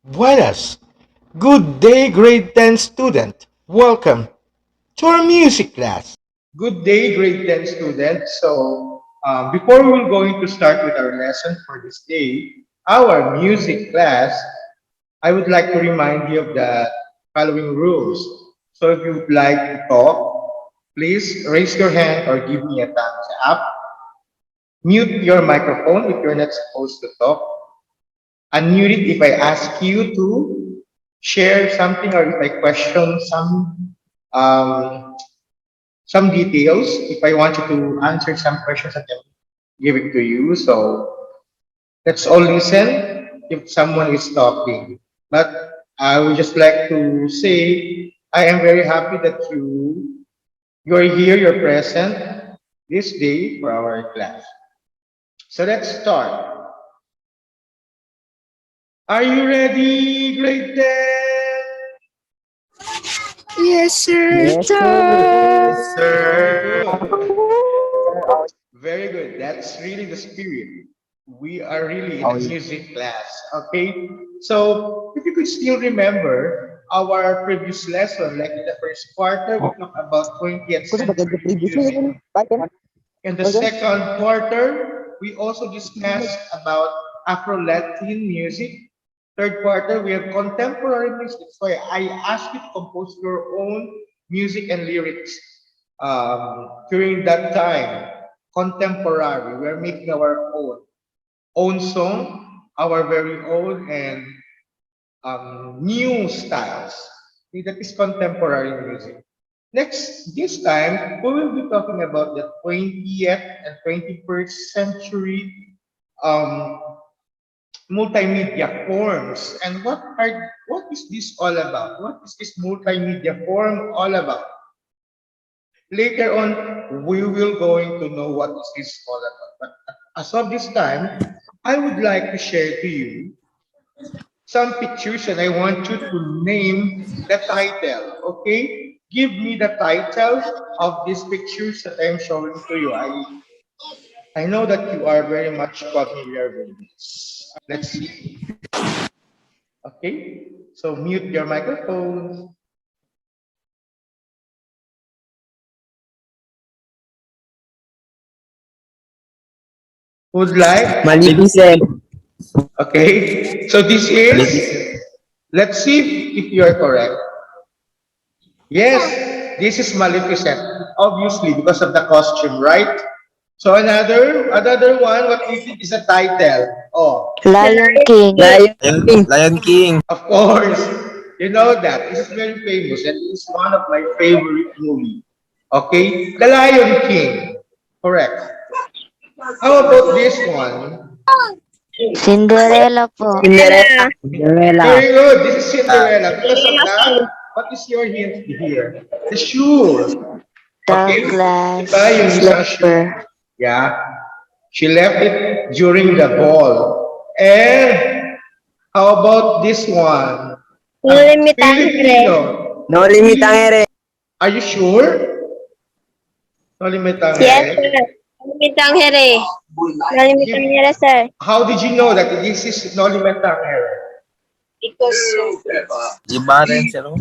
Buenas. Good day, grade 10 student. Welcome to our music class. Good day, grade 10 student. Before we will going to start with our lesson for this day, our music class, I would like to remind you of the following rules. So if you would like to talk, please raise your hand or give me a thumbs up. Mute your microphone if you're not supposed to talk. Unmute it if I ask you to share something or if I question um, some details. If I want you to answer some questions, I can give it to you. So let's all listen if someone is talking. But I would just like to say I am very happy that you're here, you're present this day for our class. So let's start. Are you ready, grade 10? Yes, sir. Yes, Yes, sir. very good. Very good. That's really the spirit. We are really in Oh, a yeah. music class. Okay. So if you could still remember our previous lesson, like in the first quarter, we talked about 20th Kung sa bagay century previous na music. yun, bakit? In the Okay. second quarter, we also discussed about Afro-Latin music. Third quarter, we have contemporary music. So I asked you to compose your own music and lyrics during that time. Contemporary, we're making our own song, our very own, and new styles. Okay, that is contemporary music. Next, this time, we will be talking about the 20th and 21st century um, multimedia forms. And what is this all about? What is this multimedia form all about? Later on, we will going to know what is this all about. But as of this time, I would like to share to you some pictures and I want you to name the title. Okay? Give me the title of these pictures that I'm showing to you. I know that you are very much familiar with this. Let's see. Okay? So mute your microphones. Would like? Malipisent. Okay. So this is, Malipisent. let's see if you are correct. Yes, this is Maleficent. Obviously, because of the costume, right? So another one, what do you think is a title? Oh, Lion King. Lion King. of course, you know that. This is very famous and it's one of my favorite movie. Okay? The Lion King. Correct. How about this one? Cinderella po. Cinderella. Cinderella. Very good. This is Ah, Cinderella. Because of that, what is your hint here? The shoe. The Okay? glass Diba? Yung isang shoe. slipper. Yeah. She left it during the ball. And how about this one? A No limitangere. Filipino. no limit ang ere. Are you sure? No Yes, limitangere. sir. No limitangere. No Give, limitangere, sir. how did you know that this is no limitangere? Iba rin siya, no?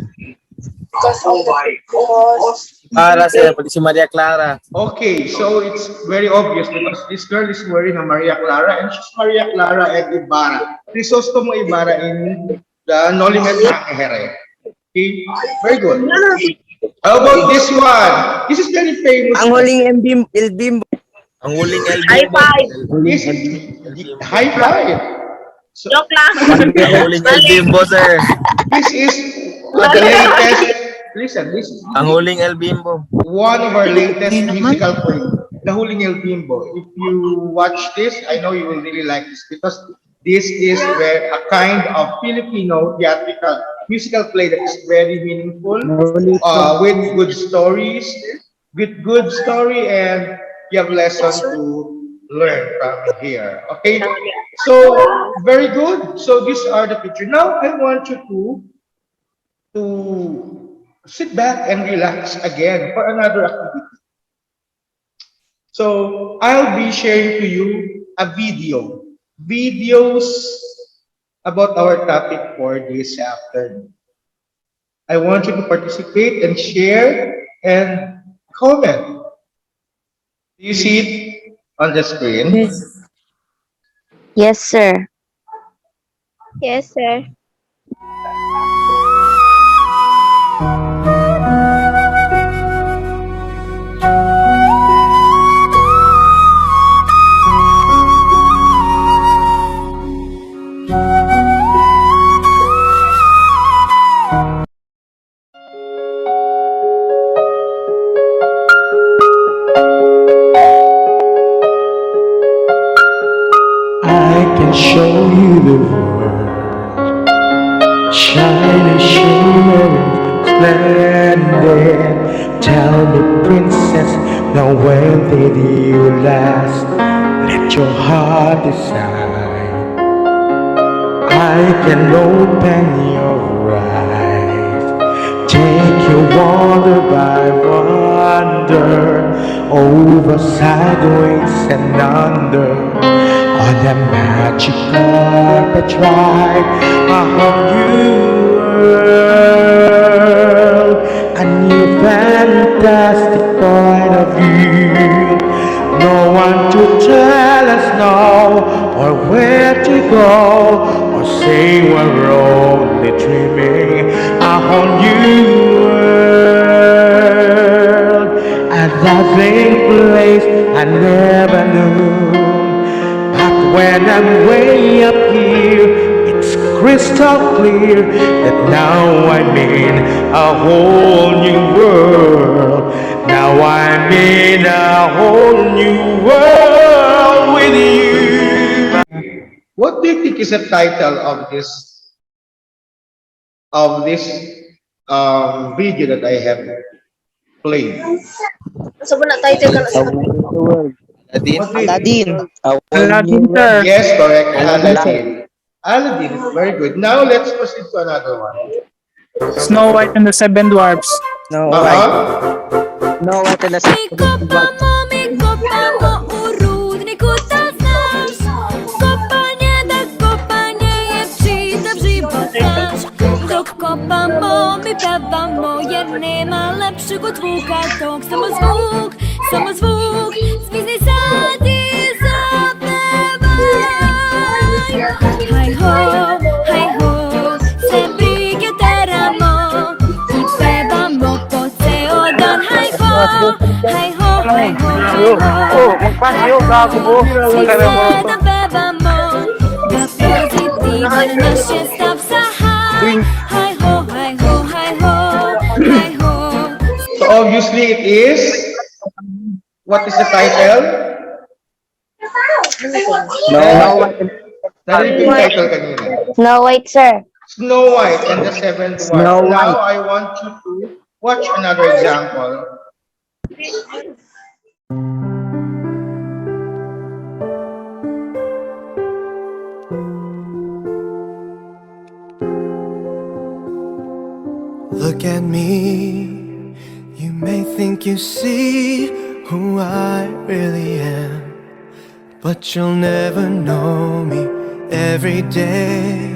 Because of the pictures. Para siya, pati si Maria Clara. Okay, so it's very obvious because this girl is wearing a Maria Clara and she's Maria Clara and Ibarra. Crisostomo Ibarra in the Nolimet Here. Okay, very good. How about this one? This is very famous. Ang huling El Bimbo. Ang huling El High Bimbo. five. This El is Bimbo. high five. So Joke lang. Ang huling El Bimbo, sir. this is the latest. Listen, this is Ang huling El Bimbo. one of our latest musical play, The Huling El Bimbo. If you watch this, I know you will really like this because this is where a kind of Filipino theatrical musical play that is very meaningful, with good stories, with good story, and you have lesson to learn from here. Okay, so very good. So these are the picture. Now I want you to sit back and relax again for another activity. So I'll be sharing to you a video. Videos about our topic for this afternoon. I want you to participate and share and comment. Do you see it on the screen? Yes. Yes, sir. Yes, sir. I can show you the world, shining, shimmering, splendid. Tell me, princess, now when did you last let your heart decide? I can open your eyes, take you wonder by wonder, over sideways and under, on the magic carpet ride, a whole new world, a new fantastic point of view. No one to tell us no, or where to go, or say we're only dreaming. A whole new world, a dazzling place I never knew. But when I'm way up here, it's crystal clear that now I'm in a whole new world. Now I'm in a whole new world with you. What do you think is the title of this video that I have played? Sa na title ka na A sa War in the World. What do you think? Aladdin. A Whole New Aladdin, World. sir. Yes, correct. Aladdin, sir. Aladdin. Aladdin. Very good. Now let's proceed to another one. Snow White and the Seven Dwarfs. Snow White. Uh-huh. Snow White and the Seven Dwarfs. Mi kopamo u rudniku to znasz. Kopanie je przyjdę w żywot nasz. Dokopamo, my pewamo, jedny ma lepszy gut wukatok. Samozvuk, zvizny sady zapewaj. Haj ho, se brige teramo. I pevamo po ceodon. Haj ho, haj ho, haj ho, haj ho. Sviseda bevamo. Da pozitivan naš je stav za haj. Haj ho, haj ho, haj ho, haj ho. So obviously it is. What is the title? Snow White. Narinig ko yung title kanina. Snow White, sir. Snow White and the Seven Dwarfs. Snow Now White. I want you to watch another example. Look at me, you may think you see who I really am, but you'll never know me. Every day,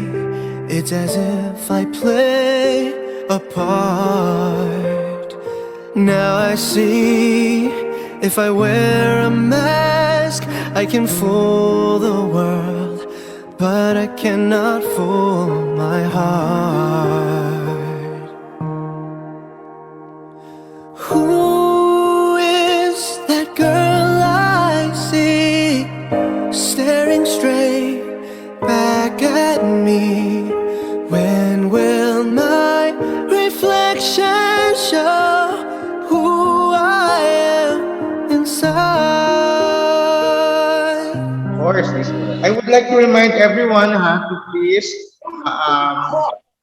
it's as if I play a part. Now I see, if I wear a mask, I can fool the world, but I cannot fool my heart. Who is that girl I see staring straight back at me? When will my reflection show who I am inside? Of course, this one. I would like to remind everyone to please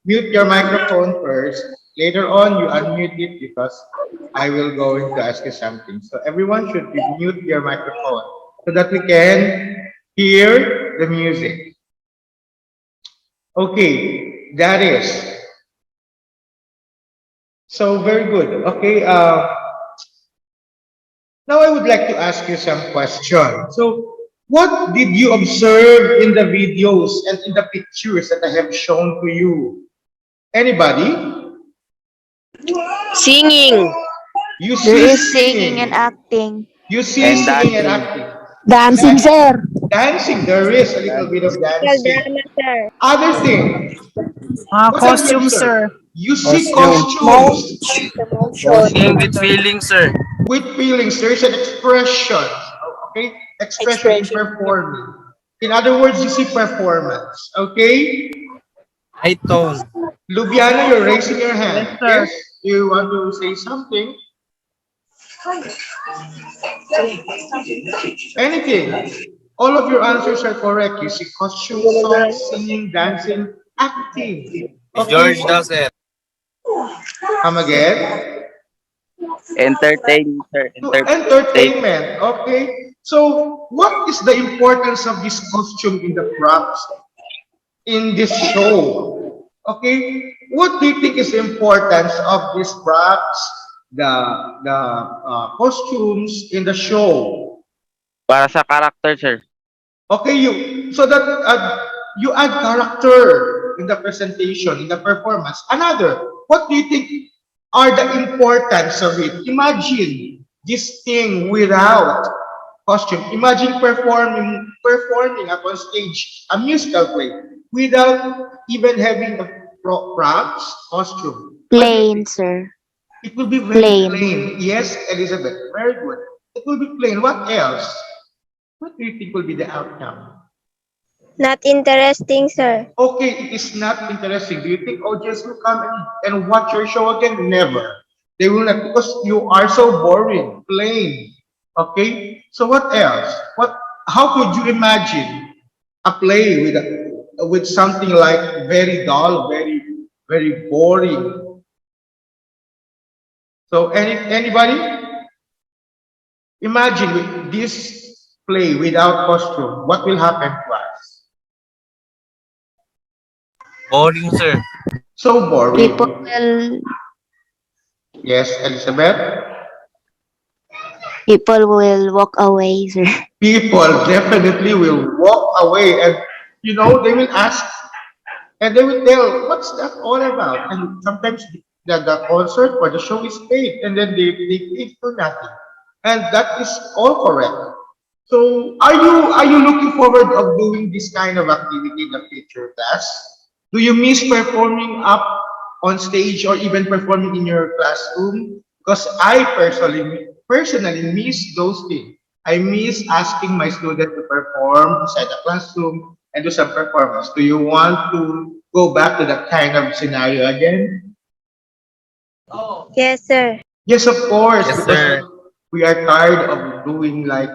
mute your microphone first. Later on, you unmute it because I will going to ask you something. So everyone should mute your microphone so that we can hear the music. Okay, that is. So very good. Okay, now I would like to ask you some questions. So What did you observe in the videos and in the pictures that I have shown to you? Anybody? Singing. You There see is singing and singing. acting. You see And singing and dancing. acting. Dancing, sir. Dancing, there is a little bit of Musical dancing. drama, sir. Other thing, what have you Costume, observed? sir. You see Costume. costumes Promotion. With feelings, sir. with feelings. There's an expression, okay? Expression in Expression. performing. In other words, you see performance, okay? High tone. Lubiana, you're raising your Yes, hand. sir. Yes? You want to say something? Anything. All of your answers are correct. You see costume, song, singing, dancing, acting. Okay? George does it. Come again? Entertaining, sir. To entertainment. Okay. So, what is the importance of this costume in the props in this show? Okay. What do you think is the importance of these props, the costumes in the show? Para sa character, sir. Okay, so that you add character in the presentation, in the performance. Another, what do you think are the importance of it? Imagine this thing without costume. Imagine performing up on stage a musical play without even having a props costume. What do you Plain, think? sir. It will be very Plain. plain. Yes, Elizabeth, very good. It will be plain. What else? What do you think will be the outcome? Not interesting, sir. Okay, it is not interesting. Do you think audience will come and watch your show again? Never. They will not because you are so boring, plain. Okay? So what else? How could you imagine a play with something like very dull, very boring? So anybody? Imagine with this play without costume, what will happen to us? Boring, sir. So People boring. will Yes, Elizabeth? people will walk away, sir. People definitely will walk away and they will ask and they will tell what's that all about, and sometimes the concert or the show is paid and then they paid for nothing, and that is all correct. So are you looking forward of doing this kind of activity in the future, class? Do you miss performing up on stage or even performing in your classroom? Because I personally miss those things. I miss asking my student to perform inside the classroom and do some performance. Do you want to go back to that kind of scenario again? Yes, sir. Yes, of course, Yes, because sir. we are tired of doing like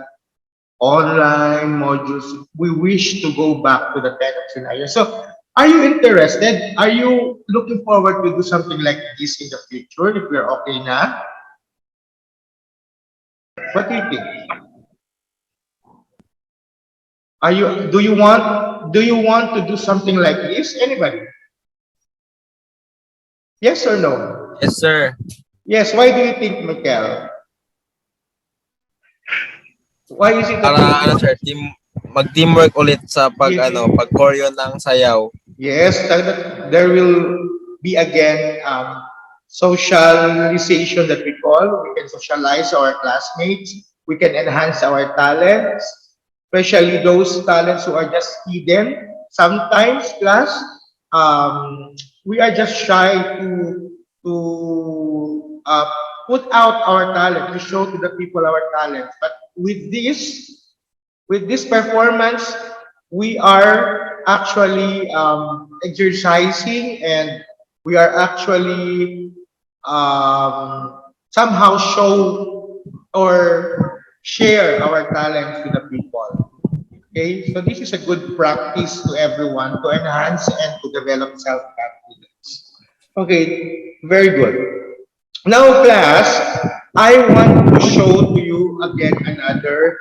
online modules. We wish to go back to the kind of scenario. So, are you interested? Are you looking forward to do something like this in the future if we're okay na? What do you think? Do you want to do something like this? Anybody? Yes or no? Yes, sir. Yes, why do you think, Michael? Why is it that Para, you sir, mag-teamwork ulit sa Yes. pag choreo ng sayaw. Yes, there will be again socialization that we call. We can socialize our classmates. We can enhance our talents, especially those talents who are just hidden. Sometimes, class, we are just shy to put out our talent, to show to the people our talent. But with this performance, we are actually exercising, and we are actually somehow show or share our talents to the people. Okay, so this is a good practice to everyone to enhance and to develop self-confidence. Okay, very good. Now, class, I want to show to you again another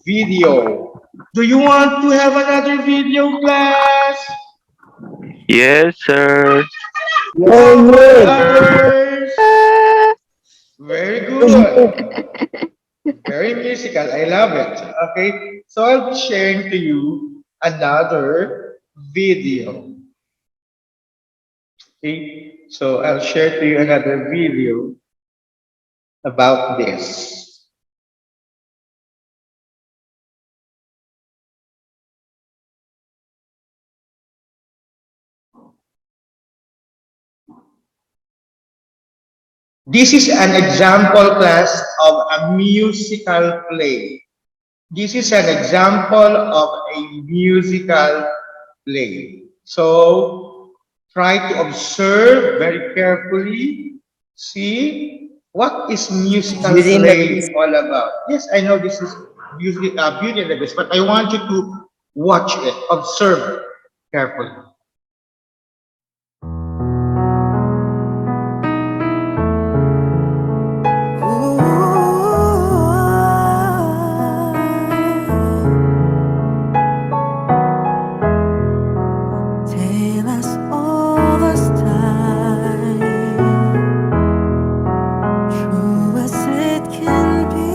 video. Do you want to have another video, class? Yes, sir. Others. Very good. Very musical. I love it. Okay. So I'll be sharing to you another video. Okay. So I'll share to you another video about this. This is an example class of a musical play. This is an example of a musical play. So try to observe very carefully. See what is musical Beauty and the play Beast. all about. Yes, I know this is Beauty and the Beast, but I want you to watch it, observe carefully. Tale us all this time, true as it can be.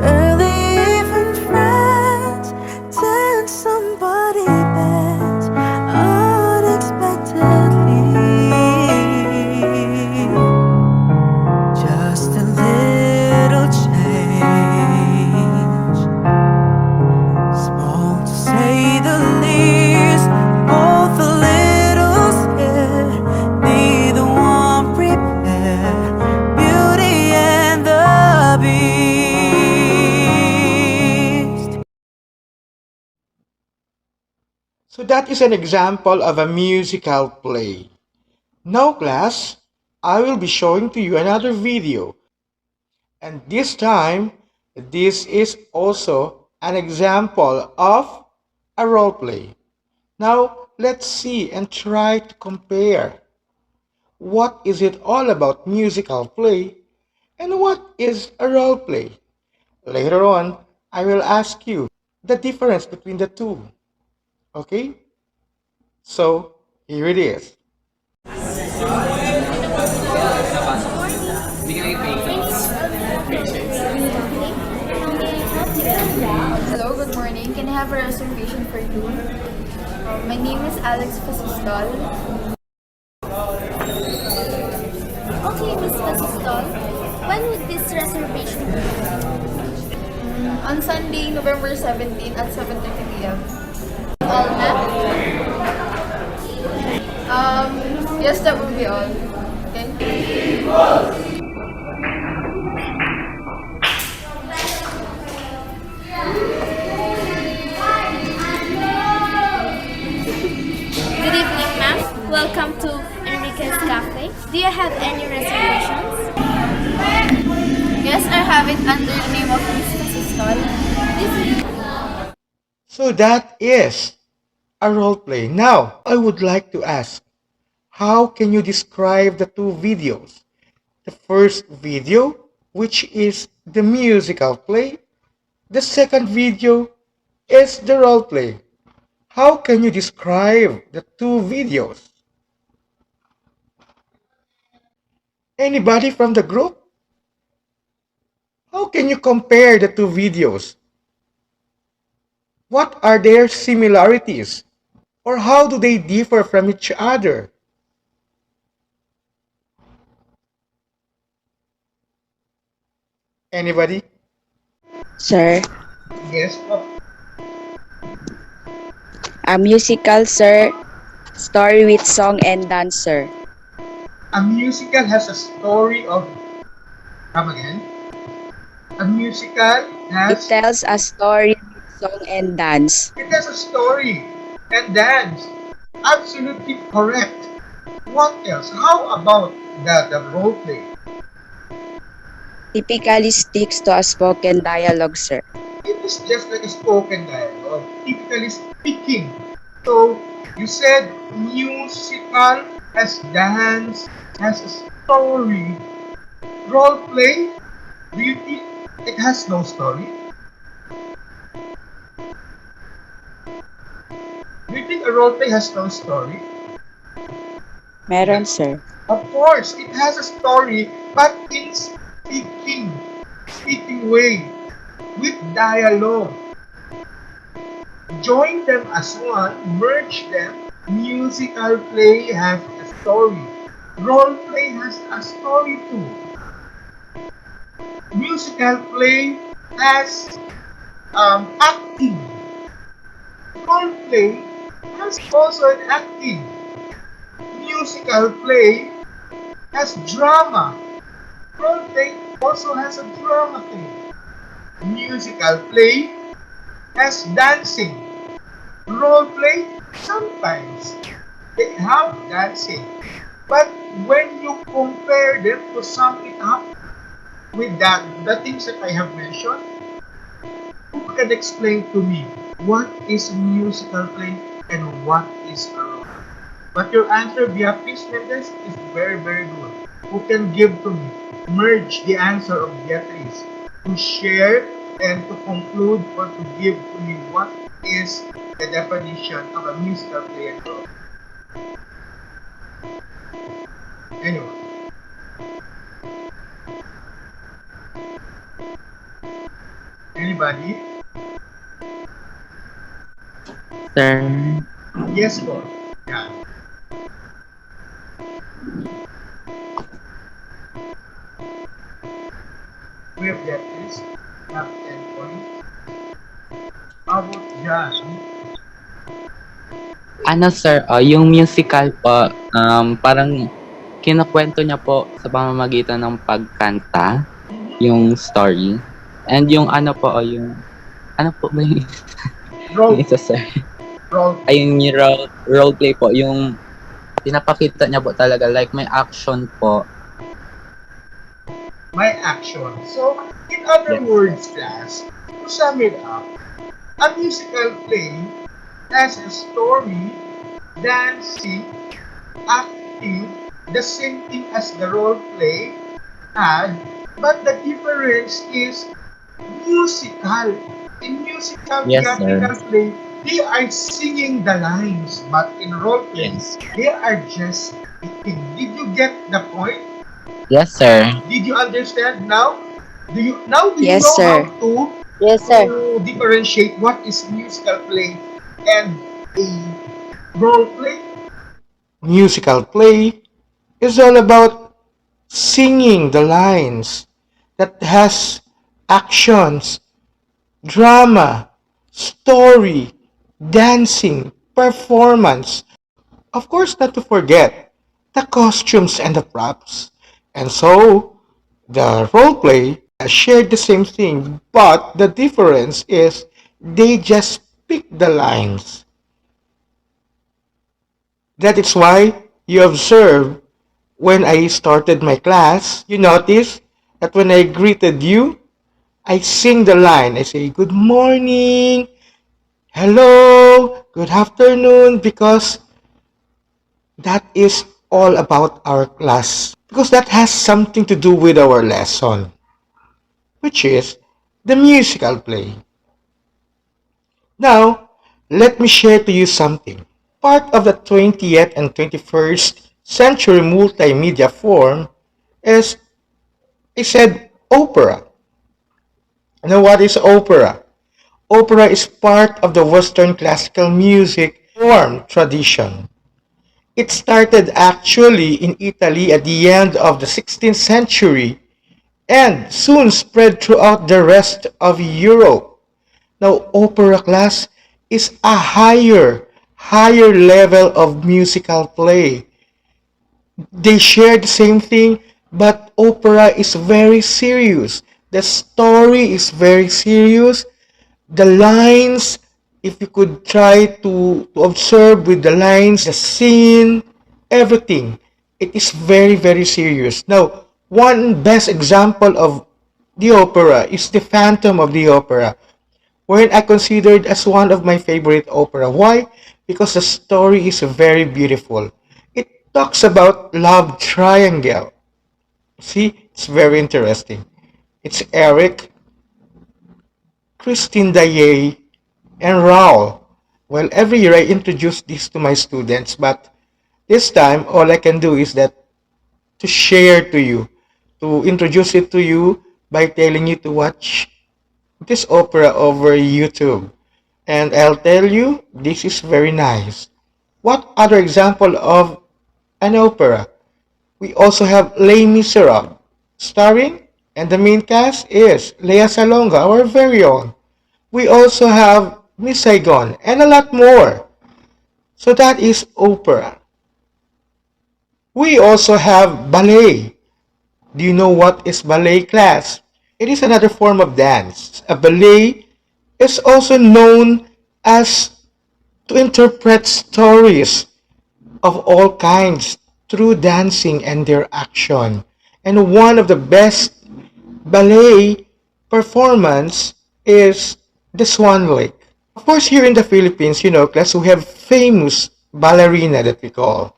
Barely even friends, then somebody bent unexpectedly. Just a little change, small to say the least, both a little scared, neither one prepared. Beauty and the Beast. So that is an example of a musical play. Now class, I will be showing to you another video. And this time, this is also an example of a role play. Now, let's see and try to compare. What is it all about musical play and what is a role play? Later on, I will ask you the difference between the two. Okay? So, here it is. Hello, good morning. Can I have a reservation for you? My name is Alex Pasistol. Okay, Miss Pasistol, when would this reservation be? On Sunday, November 17 at 7:30 p.m. All na? Yes, that will be all. Okay? Good evening, ma'am. Welcome to Enrique's Cafe. Do you have any reservations? Yes, I have it under the name of Miss Pasistol. So that is a role play. Now, I would like to ask, how can you describe the two videos? The first video, which is the musical play. The second video is the role play. How can you describe the two videos? Anybody from the group? How can you compare the two videos? What are their similarities? Or how do they differ from each other? Anybody? Sir, Yes. a musical, sir. Story with song and dance, sir. A musical has a story of. Come again? A musical It has. tells a story with song and dance. It has a story and dance. Absolutely correct. What else? How about the role play? Typically sticks to a spoken dialogue, sir. It is just like a spoken dialogue, typically speaking. So you said musical has dance, has a story. Role play, do you think it has no story? Do you think a role play has no story? Meron, sir. Of course, it has a story, but in speaking way, with dialogue. Join them as one, merge them. Musical play has a story. Role play has a story too. Musical play has acting. Role play has also an acting. Musical play has drama. Role play also has a drama thing. Musical play has dancing. Role play sometimes they have dancing. But when you compare them to sum it up with the things that I have mentioned, who can explain to me what is musical play and what is a role? But your answer via Peace Mendes is very, very good. Who can give to me, merge the answer of Beatrice to share and to conclude or to give to me what is the definition of a musical play and role? Anyone? Anybody? Sir, Yes, po. Yeah. We have Beatrice. Have 10 points. How about Jan? ano sir, yung musical po, parang kinukwento niya po sa pamamagitan ng pagkanta, yung story. And yung ano po, yung, ano po ba yung, yung Role isa play. sir? Role play. Ay, yung role play po, yung pinapakita niya po talaga, like may action po. My action. So, in other Yes, words, class, to sum it up, a musical play has a story, dancing, acting, the same thing as the role play had, but the difference is musical. In musical Yes, theatrical sir. play, they are singing the lines, but in role play, Yes. they are just speaking. Did you get the point? Yes, sir. Did you understand now? Do you Yes, know how sir. to Yes, sir. differentiate what is musical play and a role play? Musical play is all about singing the lines that has actions, drama, story, dancing, performance. Of course, not to forget the costumes and the props. And so, the role play shared the same thing, but the difference is they just pick the lines. That is why you observe when I started my class, you notice that when I greeted you, I sing the line. I say, good morning, hello, good afternoon, because that is all about our class. Because that has something to do with our lesson, which is the musical play. Now, let me share to you something. Part of the 20th and 21st century multimedia form is, I said, opera. Now, what is opera? Opera is part of the Western classical music form tradition. It started actually in Italy at the end of the 16th century and soon spread throughout the rest of Europe. Now, opera class is a higher level of musical play. They share the same thing, but opera is very serious. The story is very serious. The lines, if you could try to observe with the lines, the scene, everything, it is very, very serious. Now, one best example of the opera is the Phantom of the Opera, wherein I considered as one of my favorite opera. Why? Because the story is very beautiful. It talks about love triangle. See, it's very interesting. It's Eric, Christine Daye, and Raul. Well, every year I introduce this to my students, but this time all I can do is that to share to you to introduce it to you by telling you to watch this opera over YouTube. And I'll tell you, this is very nice. What other example of an opera? We also have Les Miserables, starring, and the main cast is Lea Salonga, our very own. We also have Miss Saigon, and a lot more. So that is opera. We also have ballet. Do you know what is ballet, class? It is another form of dance. A ballet is also known as to interpret stories of all kinds through dancing and their action. And one of the best ballet performance is the Swan Lake. Of course, here in the Philippines, class, we have famous ballerina that we call.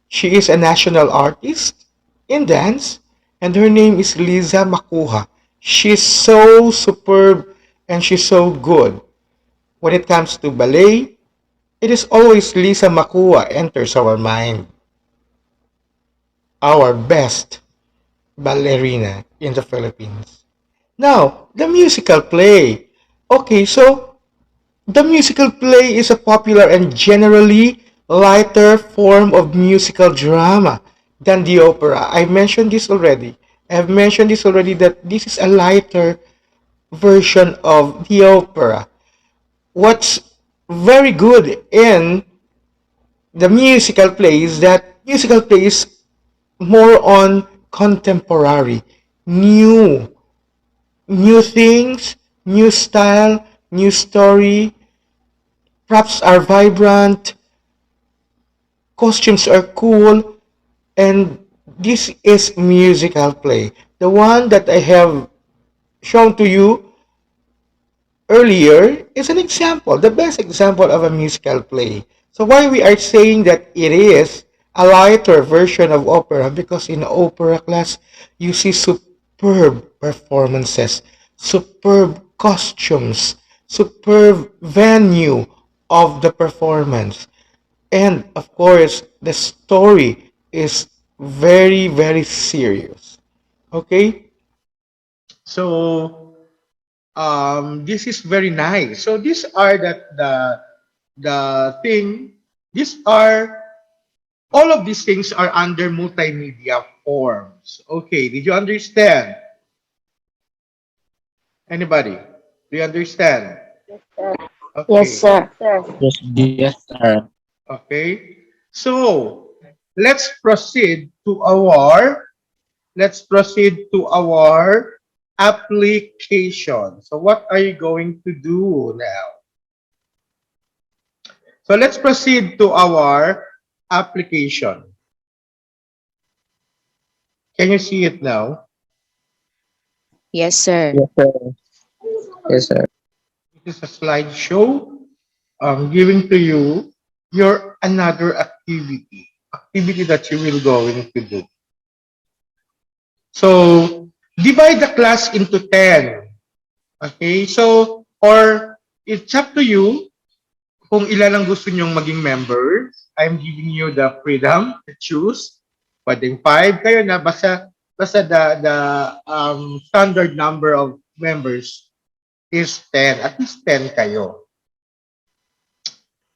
She is a national artist in dance, and her name is Liza Makuha. She's so superb and she's so good. When it comes to ballet, it is always Lisa Makua enters our mind. Our best ballerina in the Philippines. Now, the musical play. Okay, so the musical play is a popular and generally lighter form of musical drama than the opera. I mentioned this already. I have mentioned this already that this is a lighter version of the opera. What's very good in the musical play is that musical play is more on contemporary, new, new things, new style, new story. Props are vibrant, costumes are cool, and this is musical play. The one that I have shown to you earlier is an example, the best example of a musical play. So why we are saying that it is a lighter version of opera? Because in opera class, you see superb performances, superb costumes, superb venue of the performance. And of course, the story is very, very serious. Okay? So this is very nice. So these are the thing. These are all of these things are under multimedia forms. Okay, did you understand? Anybody? Do you understand? Yes, Okay. sir. Yes, sir. Okay. So let's proceed to our application. So what are you going to do now? So let's proceed to our application. Can you see it now? Yes, sir. Yes, sir. Yes, sir. This is a slideshow. Giving to you your another activity that you will going to do. So divide the class into 10. Okay? So, or it's up to you kung ilan ang gusto nyong maging members. I'm giving you the freedom to choose. Pwedeng 5 kayo na, basta the standard number of members is 10. At least 10 kayo.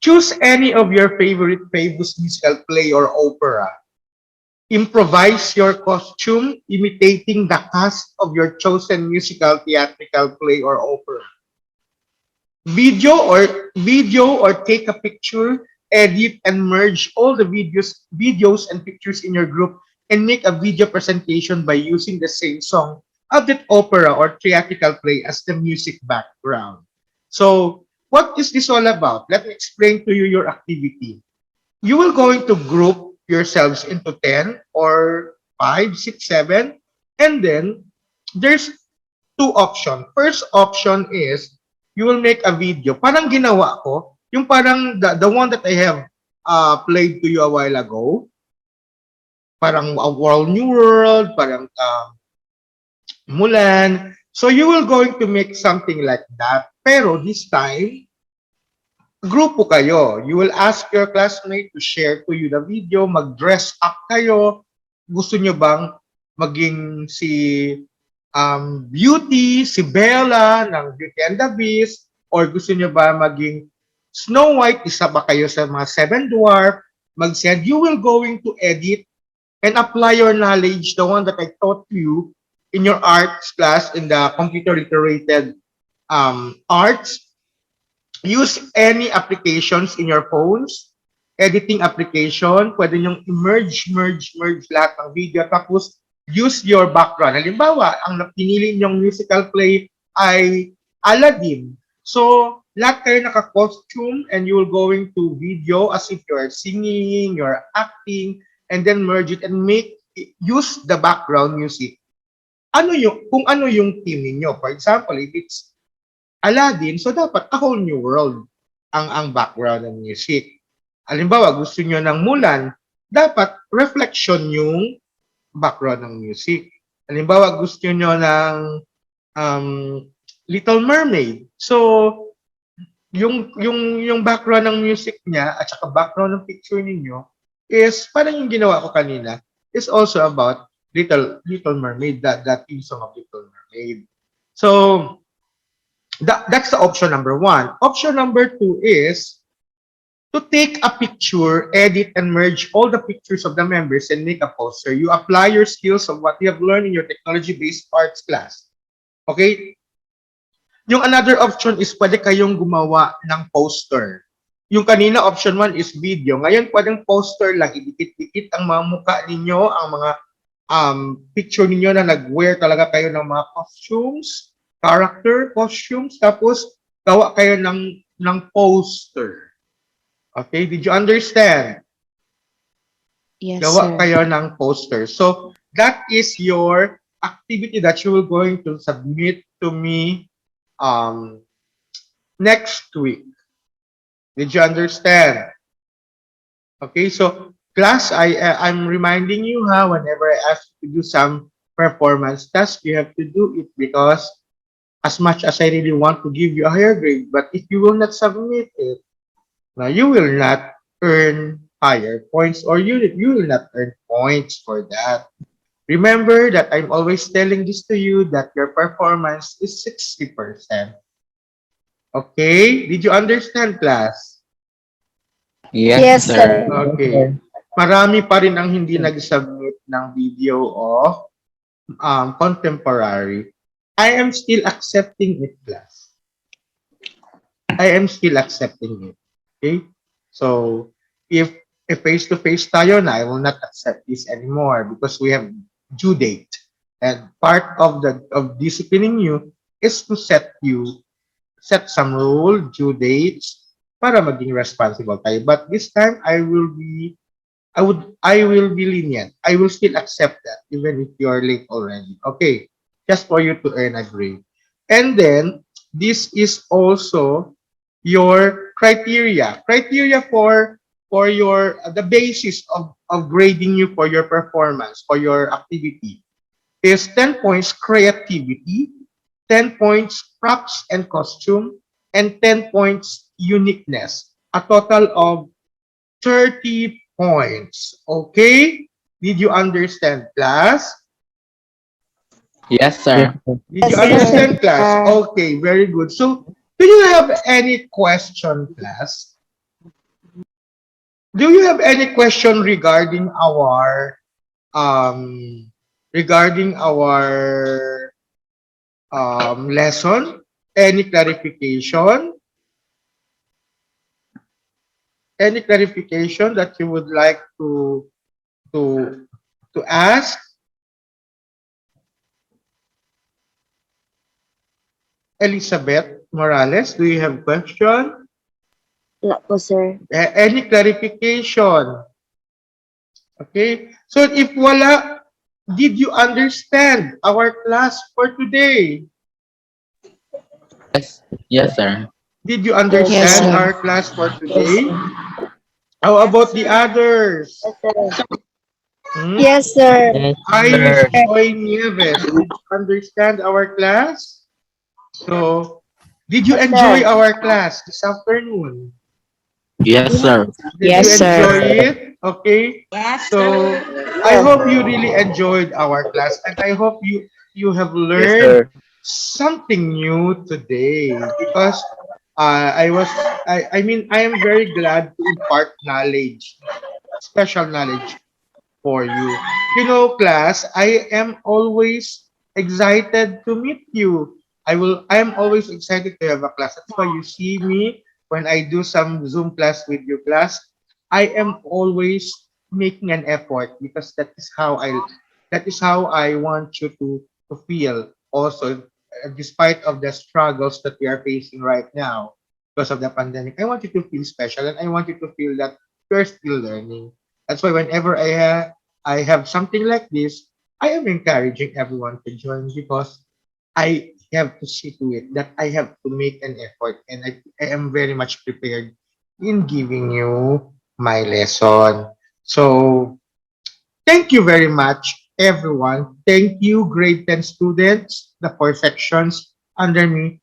Choose any of your favorite famous musical play or opera. Improvise your costume imitating the cast of your chosen musical, theatrical play or opera. Video or take a picture, edit and merge all the videos and pictures in your group and make a video presentation by using the same song of that opera or theatrical play as the music background. So, what is this all about? Let me explain to you your activity. You will going to group yourselves into 10 or 5, 6, 7, and then there's two options. First option is you will make a video. Parang ginawa ko, yung parang the one that I have played to you a while ago. Parang a world new world, parang Mulan. So you will going to make something like that. Pero this time, grupo kayo. You will ask your classmate to share to you the video, mag-dress up kayo. Gusto nyo bang maging si Beauty, si Bella ng Beauty and the Beast, or gusto nyo ba maging Snow White, isa ba kayo sa mga Seven Dwarf, mag-send, you will going to edit and apply your knowledge, the one that I taught you in your arts class, in the computer literated arts. Use any applications in your phones, editing application, pwede nyong merge lahat ng video, tapos use your background. Halimbawa, ang pinili nyong musical play ay Aladdin. So, lahat kayo naka-costume and you will going to video as if you're singing, you're acting, and then merge it and use the background music. Kung ano yung team niyo. For example, if it's Aladdin, so dapat a whole new world ang background ng music. Halimbawa, gusto nyo ng Mulan, dapat reflection yung background ng music. Halimbawa, gusto nyo ng Little Mermaid. So, yung background ng music niya at saka background ng picture ninyo is parang yung ginawa ko kanina is also about Little Mermaid, that theme song of Little Mermaid. So, that's the option number 1. Option number 2 is to take a picture, edit and merge all the pictures of the members and make a poster. You apply your skills of what you have learned in your technology-based arts class. Okay? Yung another option is pwede kayong gumawa ng poster. Yung kanina option 1 is video. Ngayon pwedeng poster lang, idikit-dikit ang mga mukha ninyo, ang mga picture ninyo na nag-wear talaga kayo ng mga costumes, character costumes, tapos gawa kayo ng poster. Okay, did you understand? Yes, Gawa sir. kayo ng poster. So that is your activity that you will going to submit to me next week. Did you understand? Okay, so class, I'm reminding you whenever I ask you to do some performance task, you have to do it, because as much as I really want to give you a higher grade, but if you will not submit it, now you will not earn higher points, or you will not earn points for that. Remember that I'm always telling this to you, that your performance is 60%. Okay? Did you understand, class? Yes, sir. Okay. Marami pa rin ang hindi nag-submit ng video of contemporary. I am still accepting it, class. I am still accepting it. Okay? So, if face-to-face tayo na, I will not accept this anymore because we have due date. And part of disciplining you is to set some rule, due dates, para maging responsible tayo. But this time, I will be lenient. I will still accept that, even if you are late already. Okay, just for you to earn a grade. And then, this is also your criteria. Criteria for the basis of grading you for your performance, for your activity, is 10 points creativity, 10 points props and costume, and 10 points uniqueness. A total of 30 points. Okay? Did you understand, class? Yes, sir. Did you Yes, sir. understand, class? Okay, very good. So, do you have any question, class? Do you have any question regarding our lesson? Any clarification? Any clarification that you would like to ask? Elizabeth Morales, do you have question? Wala po, sir. Any clarification? Okay. So if wala, did you understand our class for today? Yes, sir. Did you understand Yes, sir. our class for today? How about the others? Hmm? Yes, sir. Iris Joy Nieves, did you understand our class? So, did you enjoy our class this afternoon? Yes, sir. Did Yes, you sir. enjoy it? Okay? Yes, So I hope you really enjoyed our class and I hope you have Yes, learned sir. something new today because I mean I am very glad to impart knowledge, special knowledge for you. You know, class, I am always excited to meet you. I am always excited to have a class. That's why you see me when I do some Zoom class with your class. I am always making an effort because that is how I want you to feel also despite of the struggles that we are facing right now because of the pandemic. I want you to feel special and I want you to feel that you're still learning. That's why whenever I have something like this, I am encouraging everyone to join because I have to see to it that I have to make an effort and I am very much prepared in giving you my lesson. So thank you very much, everyone. Thank you, grade 10 students, the four sections under me.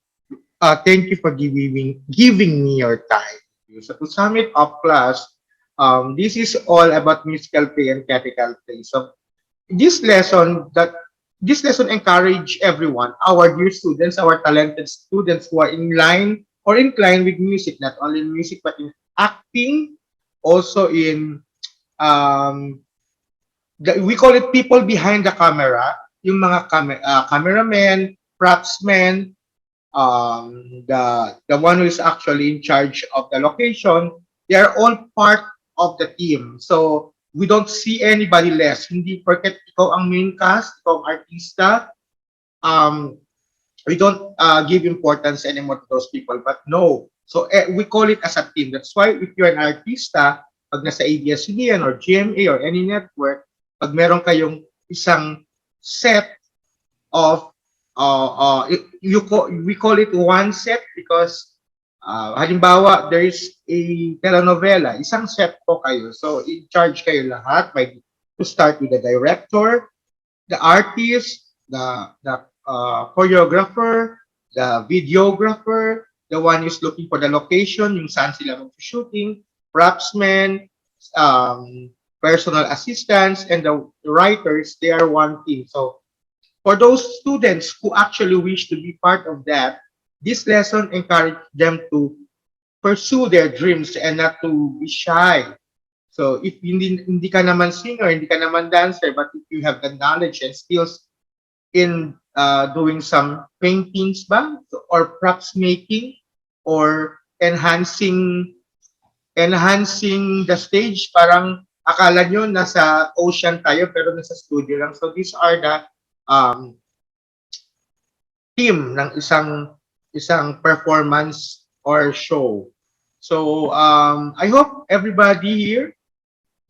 Thank you for giving me your time. So to sum it up, class, this is all about musical play and critical play. So this lesson that this lesson encourage everyone, our dear students, our talented students who are in line or inclined with music, not only in music but in acting, also in um, we call it people behind the camera, yung mga cameramen, propsmen, the one who is actually in charge of the location, they are all part of the team. So we don't see anybody less. Hindi porket ikaw ang main cast, ikaw ang artista, um, we don't give importance anymore to those people. But no. So we call it as a team. That's why if you're an artista, pag nasa ABS-CBN or GMA or any network, pag meron kayong isang set of we call it one set because halimbawa there is a telenovela, isang set po kayo. So in charge kayo lahat by to start with the director, the artist, the choreographer, the videographer, the one who's looking for the location, yung saan sila mag-shooting, propsmen, um, personal assistants, and the writers, they are one team. So for those students who actually wish to be part of that, this lesson encouraged them to pursue their dreams and not to be shy. So if hindi ka naman singer, hindi ka naman dancer, but if you have the knowledge and skills in doing some paintings ba? Or props making or enhancing the stage, parang akala nyo nasa ocean tayo pero nasa studio lang. So these are the um, team ng isang performance or show. So I hope everybody here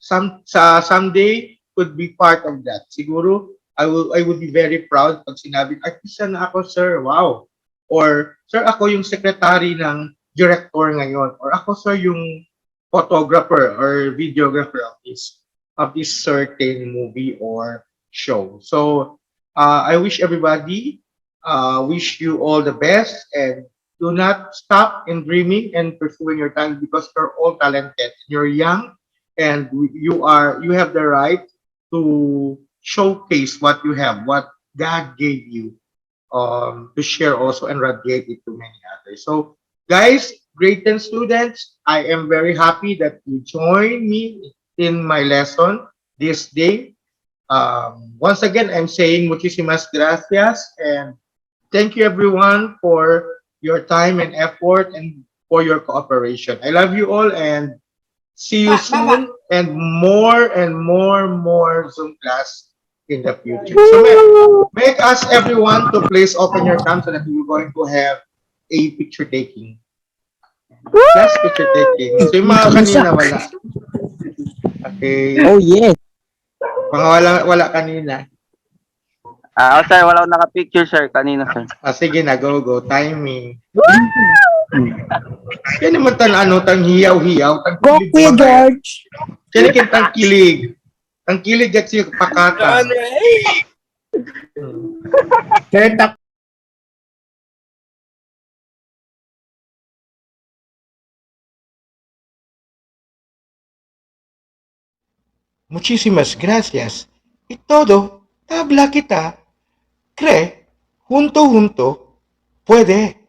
someday could be part of that. Siguro I would be very proud pag sinabi, artista na ako, sir. Wow. Or sir, ako yung secretary ng director ngayon. Or ako, sir, yung photographer or videographer of this certain movie or show. So I wish everybody wish you all the best and do not stop in dreaming and pursuing your talent because you're all talented. You're young and you have the right to showcase what you have, what God gave you to share also and radiate it to many others. So guys, grade 10 students, I am very happy that you joined me in my lesson this day. Once again, I'm saying muchísimas gracias and thank you everyone for your time and effort and for your cooperation. I love you all and see you soon and more Zoom class in the future. So make us everyone to please open your cam so that we're going to have a picture taking. Last picture taking. So yung mga kanina wala. Okay. Oh, yes. Mga wala kanina. Sir, wala akong naka-picture, sir, kanina, sir. Sige na, go. Timing. Yan naman tang hiyaw-hiyaw, tang Go, kilig Kuya ba kaya? George. Yan kin tang kilig. Tang kilig at si pakata. Kaya Muchísimas gracias. Y todo, tabla kita, cree, junto, puede.